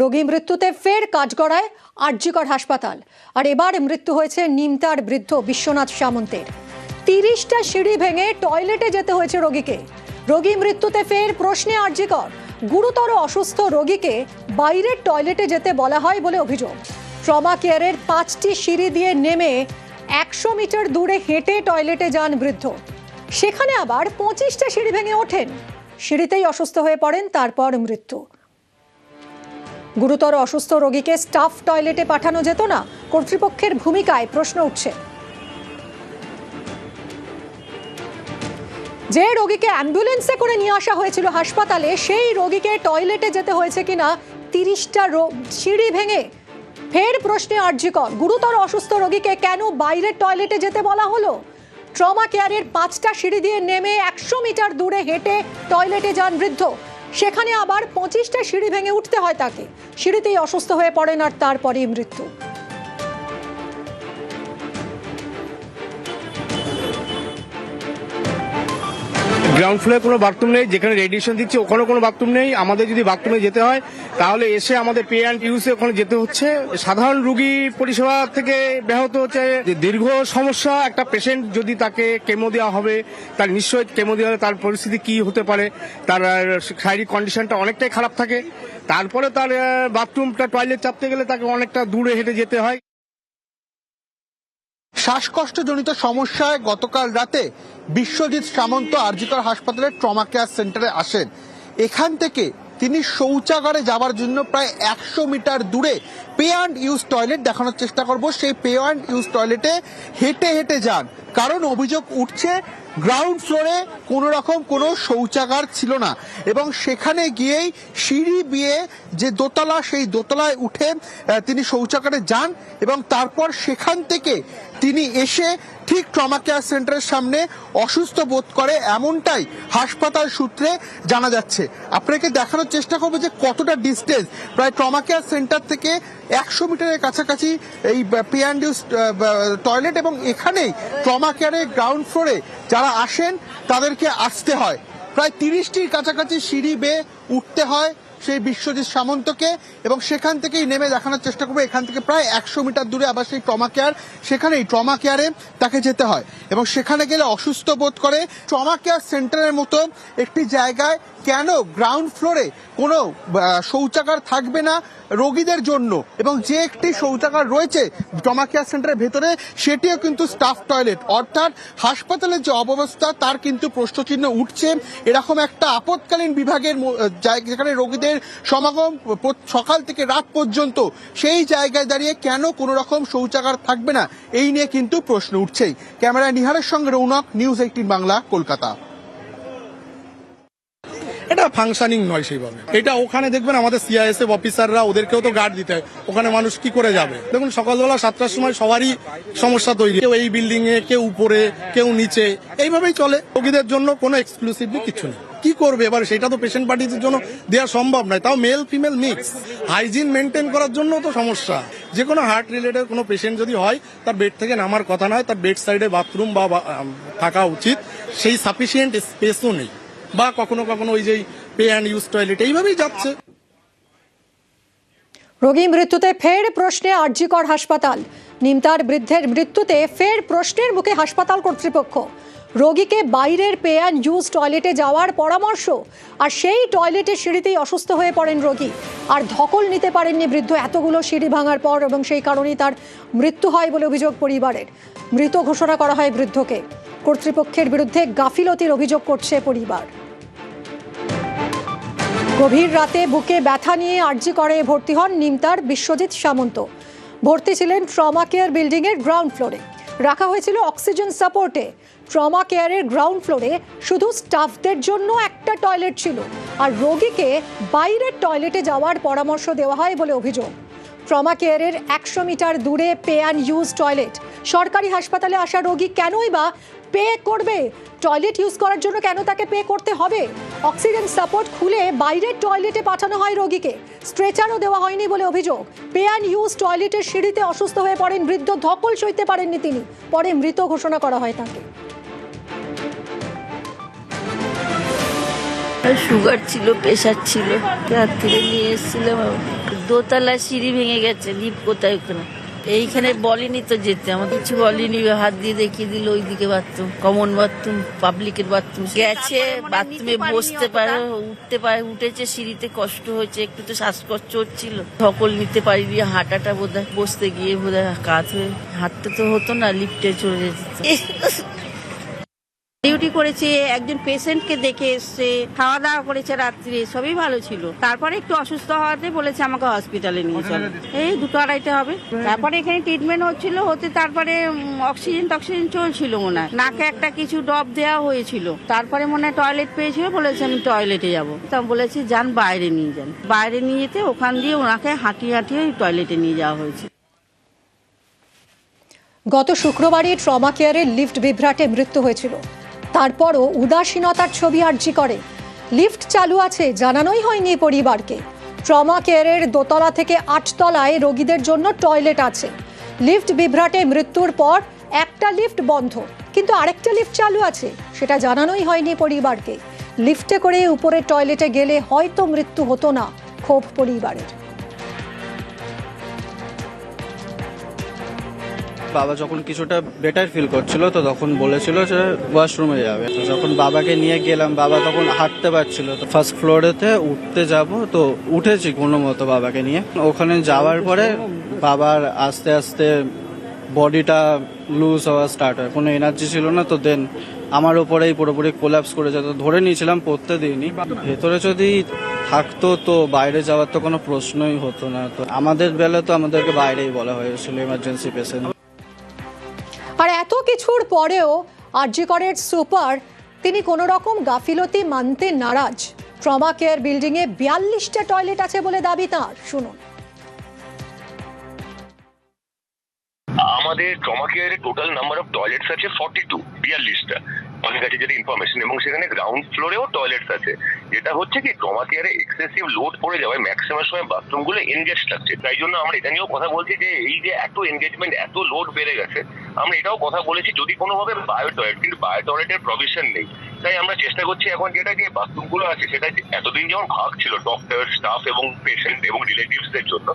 রোগী মৃত্যুতে ফের কাঠগড়ায় আরজিকর হাসপাতাল। আর এবার মৃত্যু হয়েছে নিমতার বৃদ্ধ বিশ্বনাথ সামন্তের। 30টা সিঁড়ি ভেঙে টয়লেটে যেতে হয়েছে রোগীকে। রোগী মৃত্যুতে ফের প্রশ্নে আরজিকর। গুরুতর অসুস্থ রোগীকে বাইরের টয়লেটে যেতে বলা হয় বলে অভিযোগ। ট্রমা কেয়ারের 5টি সিঁড়ি দিয়ে নেমে 100 মিটার দূরে হেঁটে টয়লেটে যান বৃদ্ধ। সেখানে আবার 25টা সিঁড়ি ভেঙে ওঠেন। সিঁড়িতেই অসুস্থ হয়ে পড়েন, তারপর মৃত্যু। গুরুতর অসুস্থ রোগীকে স্টাফ টয়লেটে পাঠানো যেত না? কর্তৃপক্ষের ভূমিকায় প্রশ্ন উঠছে। যে রোগীকে অ্যাম্বুলেন্সে করে নিয়ে আসা হয়েছিল হাসপাতালে, সেই রোগীকে টয়লেটে যেতে হয়েছে কিনা 30টা সিঁড়ি ভেঙে। ফের প্রশ্নে আরজিকর। গুরুতর অসুস্থ রোগীকে কেন বাইরের টয়লেটে যেতে বলা হলো? ট্রমা কেয়ারের 5টা সিঁড়ি দিয়ে নেমে 100 মিটার দূরে হেঁটে টয়লেটে যান বৃদ্ধ। সেখানে আবার 25টা সিঁড়ি ভেঙে উঠতে হয় তাকে। সিঁড়িতেই অসুস্থ হয়ে পড়েন, আর তারপরেই মৃত্যু। গ্রাউন্ড ফ্লোরে কোনো বাথরুম নেই, যেখানে রেডিয়েশন দিচ্ছে ওখানে কোনো বাথরুম নেই। আমাদের যদি বাথরুমে যেতে হয় তাহলে এসে আমাদের পে অ্যান্ড ইউজে ওখানে যেতে হচ্ছে। সাধারণ রোগী পরিষেবা থেকে ব্যাহত হচ্ছে। দীর্ঘ সমস্যা। একটা পেশেন্ট যদি তাকে কেমো দেওয়া হবে, তার নিশ্চয়ই কেমো দেওয়া হলে তার পরিস্থিতি কি হতে পারে, তার শারীরিক কন্ডিশনটা অনেকটাই খারাপ থাকে। তারপরে তার বাথরুমটা টয়লেট চাপতে গেলে তাকে অনেকটা দূরে হেঁটে যেতে হয়। শ্বাসকষ্টজনিত সমস্যায় গতকাল রাতে বিশ্বজিৎ সামন্ত আরজিকর হাসপাতালের ট্রমা কেয়ার সেন্টারে আসেন। এখান থেকে তিনি শৌচাগারে যাওয়ার জন্য প্রায় 100 মিটার দূরে পে অ্যান্ড ইউজ টয়লেট দেখানোর চেষ্টা করব। সেই পে অ্যান্ড ইউজ টয়লেটে হেঁটে হেঁটে যান, কারণ অভিযোগ উঠছে গ্রাউন্ড ফ্লোরে কোনো রকম কোনো শৌচাগার ছিল না, এবং সেখানে গিয়েই সিঁড়ি বিয়ে যে দোতলা, সেই দোতলায় উঠে তিনি শৌচাগারে যান, এবং তারপর সেখান থেকে তিনি এসে ঠিক ট্রমা কেয়ার সেন্টারের সামনে অসুস্থ বোধ করে, এমনটাই হাসপাতাল সূত্রে জানা যাচ্ছে। আপনাকে দেখানোর চেষ্টা করবো যে কতটা ডিস্টেন্স। প্রায় ট্রমা কেয়ার সেন্টার থেকে 100 মিটারের কাছাকাছি এই পে অ্যান্ড ইউজ টয়লেট, এবং এখানেই ট্রমা কেয়ারের গ্রাউন্ড ফ্লোরে যারা আসেন তাদেরকে আসতে হয়। প্রায় 30টির কাছাকাছি সিঁড়ি বেয়ে উঠতে হয় সেই বিশ্বজিৎ সামন্তকে, এবং সেখান থেকেই নেমে দেখানোর চেষ্টা করবো এখান থেকে প্রায় 100 মিটার দূরে আবার সেই ট্রমা কেয়ার, সেখানেই ট্রমা কেয়ারে তাকে যেতে হয়, এবং সেখানে গেলে অসুস্থ বোধ করে। ট্রমা কেয়ার সেন্টারের মতো একটি জায়গায় কেন গ্রাউন্ড ফ্লোরে কোনো শৌচাগার থাকবে না রোগীদের জন্য, এবং যে একটি শৌচাগার রয়েছে ট্রমা কেয়ার সেন্টারের ভেতরে সেটিও কিন্তু স্টাফ টয়লেট। অর্থাৎ হাসপাতালের যে অব্যবস্থা তার কিন্তু প্রশ্নচিহ্ন উঠছে। এরকম একটা আপৎকালীন বিভাগের যেখানে রোগীদের সমাগম সকাল থেকে রাত পর্যন্ত, সেই জায়গায় দাঁড়িয়ে কেন কোনো রকম শৌচাগার থাকবে না, এই নিয়ে কিন্তু প্রশ্ন উঠছেই। ক্যামেরায় নিহারের সঙ্গে রৌনক, নিউজ 18 বাংলা, কলকাতা। এটা ফাংশনিং নয় সেইভাবে। এটা ওখানে দেখবেন আমাদের সিআইএসএফ অফিসাররা, ওদেরকেও তো গার্ড দিতে হয়। ওখানে মানুষ কি করে যাবে? দেখুন সকালবেলা 7টার সময় সবারই সমস্যা তৈরি। কেউ এই বিল্ডিং এ, কেউ উপরে, কেউ নিচে, এইভাবেই চলে। রোগীদের জন্য কোনো এক্সক্লুসিভলি কিছু নেই। কি করবে এবার? সেটা তো পেশেন্ট পার্টিদের জন্য দেওয়া সম্ভব নয়, তাও male female mix. Hygiene maintain করার জন্য তো সমস্যা। যে কোনো হার্ট রিলেটেড কোনো পেশেন্ট যদি হয়, তার বেড থেকে নামার কথা নয়, তার বেড সাইডে বাথরুম বা থাকা উচিত। সেই সাফিসিয়েন্ট স্পেসও নেই, বা কখনো কখনো ওই যে পে অ্যান্ড ইউজ টয়লেট এইভাবেই যাচ্ছে। রোগী মৃত্যুতে ফের প্রশ্নে আরজিকর হাসপাতাল। নিমতার বৃদ্ধের মৃত্যুতে ফের প্রশ্নের মুখে হাসপাতাল কর্তৃপক্ষ। রোগীকে বাইরের পে অ্যান্ড ইউজ টয়লেটে যাওয়ার পরামর্শ, আর সেই টয়লেটের সিঁড়িতেই অসুস্থ হয়ে পড়েন রোগী। আর ধকল নিতে পারেননি বৃদ্ধ এতগুলো সিঁড়ি ভাঙার পর, এবং সেই কারণেই তার মৃত্যু হয় বলে অভিযোগ পরিবারের। মৃত ঘোষণা করা হয় বৃদ্ধকে। কর্তৃপক্ষের বিরুদ্ধে গাফিলতির অভিযোগ করছে পরিবার। গভীর রাতে বুকে ব্যথা নিয়ে আরজিকরে ভর্তি হন নিমতার বিশ্বজিৎ সামন্ত। ভর্তি ছিলেন ট্রমা কেয়ার বিল্ডিং এর গ্রাউন্ড ফ্লোরে। রাখা হয়েছিল অক্সিজেন সাপোর্টে। ট্রমা কেয়ারের গ্রাউন্ড ফ্লোরে শুধু স্টাফদের জন্য একটা টয়লেট ছিল, আর রোগীকে বাইরের টয়লেটে যাওয়ার পরামর্শ দেওয়া হয় বলে অভিযোগ। ট্রমা কেয়ারের 100 মিটার দূরে পে অ্যান্ড ইউজ টয়লেট। সরকারি হাসপাতালে আসা রোগী কেনই বা পে করবে? টয়লেট ইউজ করার জন্য কেন তাকে পে করতে হবে? অক্সিজেন সাপোর্ট খুলে বাইরের টয়লেটে পাঠানো হয় রোগীকে। স্ট্রেচারও দেওয়া হয়নি বলে অভিযোগ। পে অ্যান্ড ইউজ টয়লেটের সিঁড়িতে অসুস্থ হয়ে পড়েন বৃদ্ধ। ধকল সইতে পারেননি তিনি, পরে মৃত ঘোষণা করা হয় তাকে। সুগার ছিল, প্রেশার ছিল, রাত্রিরে নিয়ে এসেছিলাম। দোতলায় সিঁড়ি ভেঙে গেছে, লিফট কোথায় ওখানে? এইখানে বলেনি তো যেতে, আমার কিছু বলেনি, হাত দিয়ে দেখিয়ে দিল ওইদিকে বাথরুম, কমন বাথরুম, পাবলিকের বাথরুম। গেছে বাথরুমে বসতে পারে, উঠতে পারে, উঠেছে, সিঁড়িতে কষ্ট হয়েছে, একটু তো শ্বাসকষ্ট হচ্ছিল, ধকল নিতে পারিনি, হাঁটাটা বোধহয় বসতে গিয়ে বোধহয় কাত হয়ে, হাঁটতে তো হতো না, লিফটে চলে যেত। ডিউটি করেছে, একজন পেশেন্টকে দেখে এসছে, খাওয়া দাওয়া করেছে রাত্রে, সবই ভালো ছিল। তারপরে একটু অসুস্থ হওয়াতে বলেছে আমাকে হসপিটালে নিয়ে চলো, এই 2-2:30 হবে। তারপরে এখানে ট্রিটমেন্ট হতে তারপরে অক্সিজেন চলছিল মনে হয়, নাকে একটা কিছু ড্রপ দেওয়া হয়েছিল। তারপরে মনে হয় টয়লেট পেয়েছিল, বলেছে আমি টয়লেটে যাবো। তা বলেছি যান বাইরে নিয়ে যান, বাইরে নিয়ে যেতে ওখান দিয়ে ওনাকে হাঁটিয়ে টয়লেটে নিয়ে যাওয়া হয়েছে। গত শুক্রবারই ট্রমা কেয়ারে লিফট বিভ্রাটে মৃত্যু হয়েছিল। তারপরও উদাসীনতার ছবি আরজি করে। লিফট চালু আছে জানানোই হয়নি পরিবারকে। ট্রমা কেয়ারের দোতলা থেকে 8 তলায় রোগীদের জন্য টয়লেট আছে। লিফট বিভ্রাটে মৃত্যুর পর একটা লিফট বন্ধ, কিন্তু আরেকটা লিফট চালু আছে, সেটা জানানোই হয়নি পরিবারকে। লিফটে করে উপরে টয়লেটে গেলে হয়তো মৃত্যু হতো না, ক্ষোভ পরিবারের। বাবা যখন কিছুটা বেটার ফিল করছিল তো তখন বলেছিল যে ওয়াশরুমে যাবে। তো যখন বাবাকে নিয়ে গেলাম, বাবা তখন হাঁটতে পারছিল, তো ফার্স্ট ফ্লোরেতে উঠতে যাব, তো উঠেছি কোনো মতো বাবাকে নিয়ে। ওখানে যাওয়ার পরে বাবার আস্তে আস্তে বডিটা লুজ হওয়া স্টার্ট হয়, কোনো এনার্জি ছিল না। তো দেন আমার ওপরেই পুরোপুরি কোল্যাপস করে যেত, ধরে নিয়েছিলাম, পড়তে দিইনি। ভেতরে যদি থাকতো তো বাইরে যাওয়ার তো কোনো প্রশ্নই হতো না। তো আমাদের বেলা তো আমাদেরকে বাইরেই বলা হয়েছিল এমার্জেন্সি পেশেন্ট। আর এত কিছুর পরেও আরজি করের সুপার তিনি কোনো রকম গাফিলতি মানতে নারাজ। ট্রমা কেয়ার বিল্ডিংয়ে 42টা টয়লেট আছে বলে দাবি তাঁর। শুনুন। আমাদের ট্রমা কেয়ারে টোটাল নাম্বার অফ টয়লেটস আছে 42টা আমাদের কাছে যেটা ইনফরমেশন, এবং সেখানে গ্রাউন্ড ফ্লোরেও টয়লেটস আছে। যেটা হচ্ছে কি, ট্রমা কেয়ারে এক্সেসিভ লোড পড়ে যাওয়ায় ম্যাক্সিমাম সময় বাথরুম গুলো এনগেজ থাকছে। তাই জন্য আমরা এটা নিয়েও কথা বলছি যে এই যে এত এনগেজমেন্ট, এত লোড বেড়ে গেছে, আমরা এটাও কথা বলেছি যদি কোনোভাবে বায়ো টয়লেট, কিন্তু বায়ো টয়লেটের প্রভিশন নেই। তাই আমরা চেষ্টা করছি এখন যেটা যে বাথরুম গুলো আছে সেটা এতদিন যেমন ভাগ ছিল ডক্টর, স্টাফ এবং পেশেন্ট এবং রিলেটিভসদের জন্য,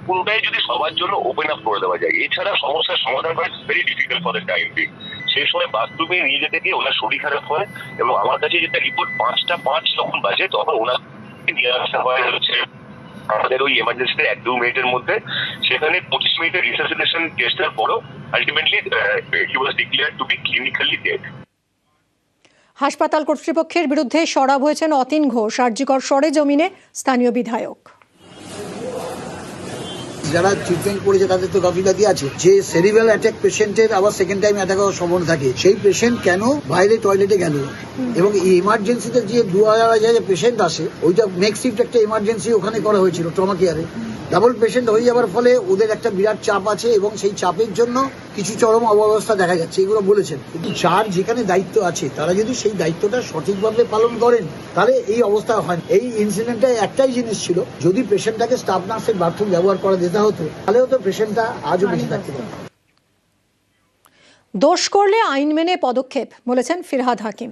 পুরোটাই যদি সবার জন্য ওপেন আপ করে দেওয়া যায়। এছাড়া সমস্যার সমাধান করা very difficult for the time being. সেই সময় বাথরুমে নিয়ে যেতে গিয়ে ওনার শরীর খারাপ হয়, এবং আমার কাছে যেটা রিপোর্ট 5টা 5 যখন বাজে তখন ওনাকে নিয়ে আসা হয় হচ্ছে আমাদের ওই এমার্জেন্সিতে 1-2 মিনিটের মধ্যে। সেখানে 25 মিনিটের রিসাসিটেশন টেস্টের পরও ultimately he was declared to be clinically dead. হাসপাতাল কর্তৃপক্ষের বিরুদ্ধে সরব হয়েছেন অতীন ঘোষ, আরজিকর সরেজমিনে স্থানীয় বিধায়ক। যারা ট্রিটমেন্ট করেছে তাদের তো গাফিলতি আছে। যে সেরিব্রাল অ্যাটাক পেশেন্টের আবার সেকেন্ড টাইম অ্যাটাক হওয়ার সম্ভাবনা থাকে, সেই পেশেন্ট কেন বাইরে টয়লেটে গেল? এবং এই ইমার্জেন্সিতে যে 2,000 পেশেন্ট আসে, ওইটা নেক্সট শিফট একটা ইমার্জেন্সি ওখানে করা হয়েছিল ট্রমা কেয়ারে। ডাবল পেশেন্ট হয়ে যাওয়ার ফলে ওদের একটা বিরাট চাপ আছে, এবং সেই চাপের জন্য কিছু চরম অব্যবস্থা দেখা যাচ্ছে, এগুলো বলেছেন। কিন্তু যার যেখানে দায়িত্ব আছে তারা যদি সেই দায়িত্বটা সঠিকভাবে পালন করেন তাহলে এই অবস্থা হয় না। এই ইনসিডেন্টটা একটাই জিনিস ছিল, যদি পেশেন্টটাকে স্টাফ নার্সের বাথরুম ব্যবহার করা যেতে হতো তাহলেও তো পেশেন্টটা আজও বেঁচে থাকতে পারত। দোষ করলে আইন মেনে পদক্ষেপ, বলেছেন ফিরহাদ হাকিম।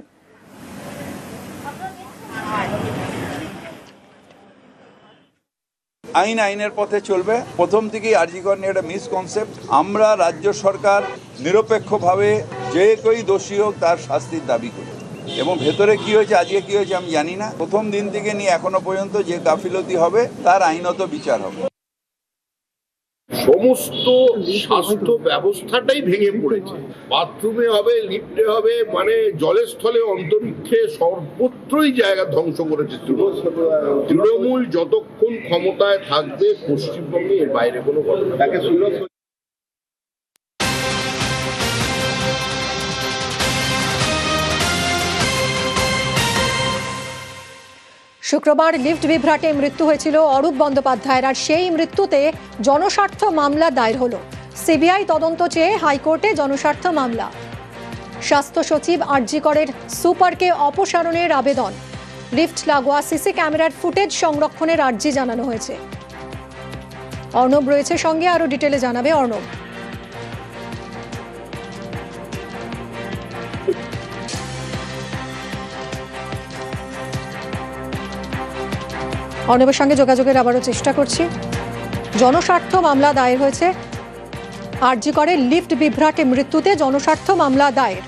আইনের পথে চলবে। প্রথম থেকেই আরজি কর নিয়ে একটা মিসকনসেপ্ট। আমরা রাজ্য সরকার নিরপেক্ষভাবে যে কেউই দোষী হোক তার শাস্তির দাবি করি, এবং ভেতরে কি হয়েছে আজকে কি হয়েছে আমি জানি না। প্রথম দিন থেকে নিয়ে এখনো পর্যন্ত যে গাফিলতি হবে তার আইনত বিচার হবে। সমস্ত স্বাস্থ্য ব্যবস্থাটাই ভেঙে পড়েছে। বাথরুমে হবে, লিফটে হবে, মানে জলের স্থলে, অন্তরিক্ষে, সর্বত্রই জায়গা ধ্বংস করেছে তৃণমূল। যতক্ষণ ক্ষমতায় থাকবে পশ্চিমবঙ্গে এর বাইরে কোনো ঘটনা। শুক্রবার লিফট বিভ্রাটে মৃত্যু হয়েছিল অরূপ বন্দ্যোপাধ্যায়ের, আর সেই মৃত্যুতে জনস্বার্থ মামলা দায়ের হলো। সিবিআই তদন্ত চেয়ে হাইকোর্টে জনস্বার্থ মামলা। স্বাস্থ্য সচিব আরজি করের সুপারকে অপসারণের আবেদন। লিফট লাগোয়া সিসি ক্যামেরার ফুটেজ সংরক্ষণের আর্জি জানানো হয়েছে। অর্ণব রয়েছে সঙ্গে, আরো ডিটেলে জানাবে অর্ণব। অর্ণবের সঙ্গে যোগাযোগের আবারও চেষ্টা করছি। জনস্বার্থ মামলা দায়ের হয়েছে আরজি করে লিফট বিভ্রাটে মৃত্যুতে জনস্বার্থ মামলা দায়ের।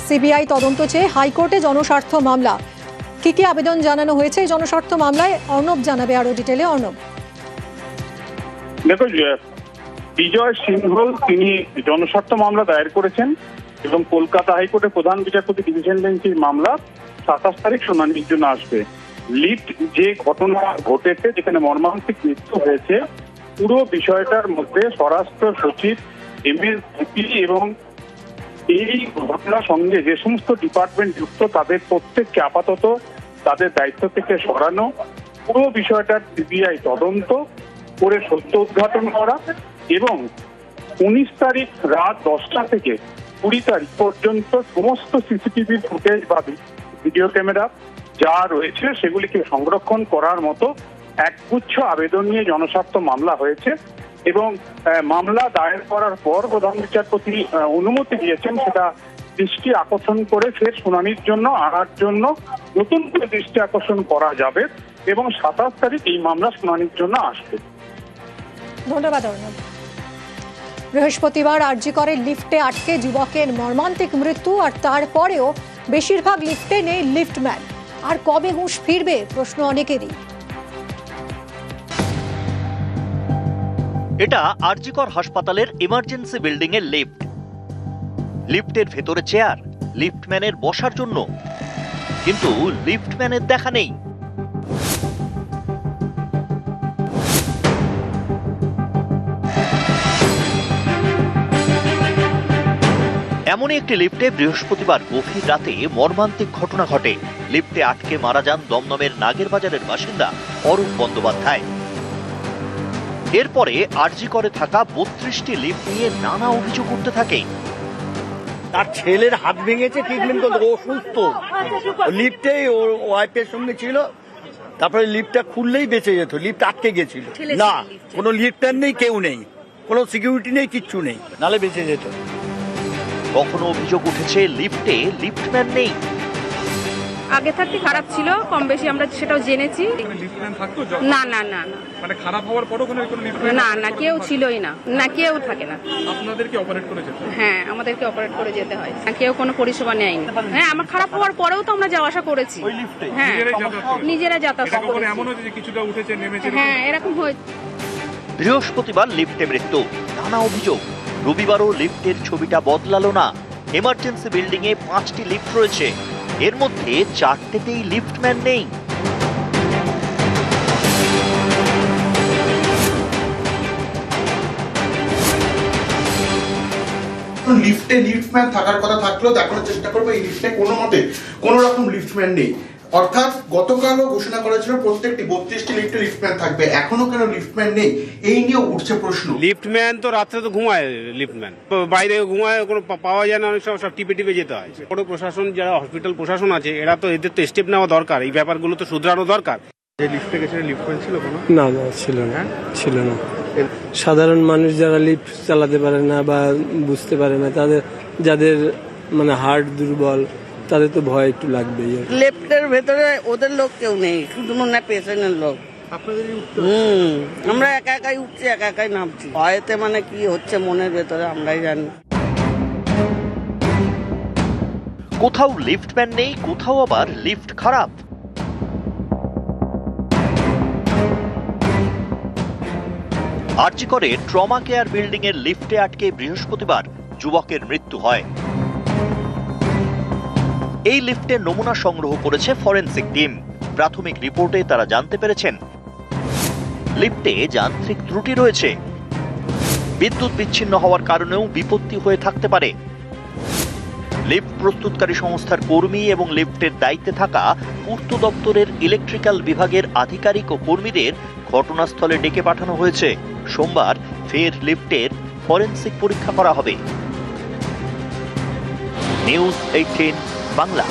সিবিআই তদন্ত চেয়ে হাইকোর্টে জনস্বার্থ মামলা। কি কি আবেদন জানানো হয়েছে এই জনস্বার্থ মামলায় অর্ণব জানাবে আরো ডিটেলে। অর্ণব, দেখো, বিজয় সিংহল তিনি জনস্বার্থ মামলা দায়ের করেছেন এবং কলকাতা হাইকোর্টের প্রধান বিচারপতি ডিভিশন বেঞ্চের মামলা 27 তারিখ শুনানির জন্য আসবে। লিফট যে ঘটনা ঘটেছে, যেখানে মর্মান্তিক মৃত্যু হয়েছে, পুরো বিষয়টার মধ্যে স্বরাষ্ট্র সচিব MSDP এবং এই ঘটনার সঙ্গে যে সমস্ত ডিপার্টমেন্ট যুক্ত তাদের প্রত্যেককে আপাতত তাদের দায়িত্ব থেকে সরানো, পুরো বিষয়টার সিবিআই তদন্ত করে সত্য উদ্ঘাটন করা এবং 19 তারিখ রাত 10টা থেকে 20 তারিখ পর্যন্ত সমস্ত সিসিটিভি ফুটেজ বা ভিডিও ক্যামেরা যা রয়েছে সেগুলিকে সংরক্ষণ করার মতো একগুচ্ছ আবেদন নিয়ে জনস্বার্থ মামলা হয়েছে এবং মামলা দায়ের করার পর প্রধান বিচারপতি অনুমতি দিয়েছেন সেটা দৃষ্টি আকর্ষণ করে ফের শুনানির জন্য আনার জন্য নতুন করে দৃষ্টি আকর্ষণ করা যাবে এবং 27 তারিখ এই মামলা শুনানির জন্য আসবে। ধন্যবাদ অর্ণব। বৃহস্পতিবার আরজি করে লিফটে আটকে যুবকের মর্মান্তিক মৃত্যু, আর তারপরেও বেশিরভাগ লিফটে নেই লিফটম্যান। আর কবে হুঁশ ফিরবে প্রশ্ন অনেকেরই। এটা আরজিকর হাসপাতালের ইমার্জেন্সি বিল্ডিং এর লিফট। লিফটের ভেতরে চেয়ার, লিফটম্যানের বসার জন্য, কিন্তু লিফটম্যানের দেখা নেই। এমনই একটি লিফটে বৃহস্পতিবার গভীর রাতে মর্মান্তিক ঘটনা ঘটে। লিফটে আটকে মারা যান দমদমের নাগের বাজারের বাসিন্দা অরূপ বন্দ্যোপাধ্যায়। এরপরে আরজি করে থাকা 32টি লিফট নিয়ে নানা অভিযোগ উঠতে থাকে। তার ছেলের হাত ভেঙেছে, ট্রিটমেন্ট করতে, ও সুস্থ, লিফটেই ওর ওয়াইফের সঙ্গে ছিল। তারপরে লিফটটা খুললেই বেঁচে যেত, লিফট আটকে গেছিল। না, কোনো লিফটার নেই, কেউ নেই, কোনো সিকিউরিটি নেই, কিচ্ছু নেই, নালে বেঁচে যেত। কখনো অভিযোগ উঠেছে লিফটে লিফটম্যান নেই। আগে থাকতে খারাপ ছিল, কম বেশি আমরা সেটাও জেনেছি। না না না না, মানে খারাপ হওয়ার পরও কোনো না না, কেউ ছিলই না, না কেউ থাকে না। আপনাদেরকে অপারেট করে যেতে হয়? হ্যাঁ, আমাদেরকে অপারেট করে যেতে হয়, কেউ কোনো পরিষেবা নেয়নি। হ্যাঁ, আমার খারাপ হওয়ার পরেও তো আমরা যাওয়া আসা করেছি। হ্যাঁ, নিজেরা যাতায়াত করেছি। এমন হয়েছে যে কিছুটা উঠেছে নেমেছে? হ্যাঁ, এরকম হয়েছে। বৃহস্পতিবার লিফটে মৃত্যু, নানা অভিযোগ। রবিবারও লিফটের ছবিটা বদলালো না। এমার্জেন্সি বিল্ডিং এ 5টি লিফট রয়েছে, এর মধ্যে 4টেতেই লিফটম্যান নেই। লিফটে লিফটম্যান থাকার কথা থাকলেও দেখানোর চেষ্টা করবো এই লিফটে কোনো মতে কোনো রকম লিফটম্যান নেই। অর্থাৎ গতকালও ঘোষণা করা ছিল প্রত্যেকটি 32টি লিফটে লিফটম্যান থাকবে, এখনো কেন লিফটম্যান নেই এই নিয়ে উঠছে প্রশ্ন। লিফটম্যান তো রাত্রে তো ঘুমায়, লিফটম্যান বাইরে ঘুমায়, কোনো পাওয়া যায় না, অনেক সময় সব টিপে টিপে যেতে হয়। বড় প্রশাসন, যারা হসপিটাল প্রশাসন আছে, এরা তো এদের তো স্টেপ নেওয়া দরকার, এই ব্যাপারগুলো তো শুধরানো দরকার। যে লিফটে গেছে লিফটম্যান ছিল কোনো? না না, ছিল না, ছিল না। সাধারণ মানুষ যারা লিফট চালাতে পারে না বা বুঝতে পারে না, যাদের মানে হার্ট দুর্বল, তাদের তো ভয় একটু লাগবেই। লেফটের ভেতরে ওদের লোক কেউ নেই, শুধু মনে হয় পেশেন্টের লোক। আমরা একা একাই উঠছি, একা একাই নামছি। ভয়েতে মানে কি হচ্ছে মনের ভেতরে আমরাই জানি। কোথাও লিফটম্যান নেই, কোথাও আবার লিফট খারাপ। আরজি করে ট্রমা কেয়ার বিল্ডিং এর লিফটে আটকে বৃহস্পতিবার যুবকের মৃত্যু হয়। এই লিফটের নমুনা সংগ্রহ করেছে ফরেনসিক টিম। প্রাথমিক রিপোর্টে তারা জানতে পেরেছেন লিফটে যান্ত্রিক ত্রুটি রয়েছে। বিদ্যুৎ বিচ্ছিন্ন হওয়ার কারণেও বিপত্তি হয়ে থাকতে পারে। লিফট প্রস্তুতকারী সংস্থার কর্মী এবং লিফটের দায়িত্বে থাকা পূর্ত দপ্তরের ইলেকট্রিক্যাল বিভাগের আধিকারিক ও কর্মীদের ঘটনাস্থলে ডেকে পাঠানো হয়েছে। সোমবার ফের লিফটের ফরেনসিক পরীক্ষা করা হবে। নিউজ 18 বাংলা।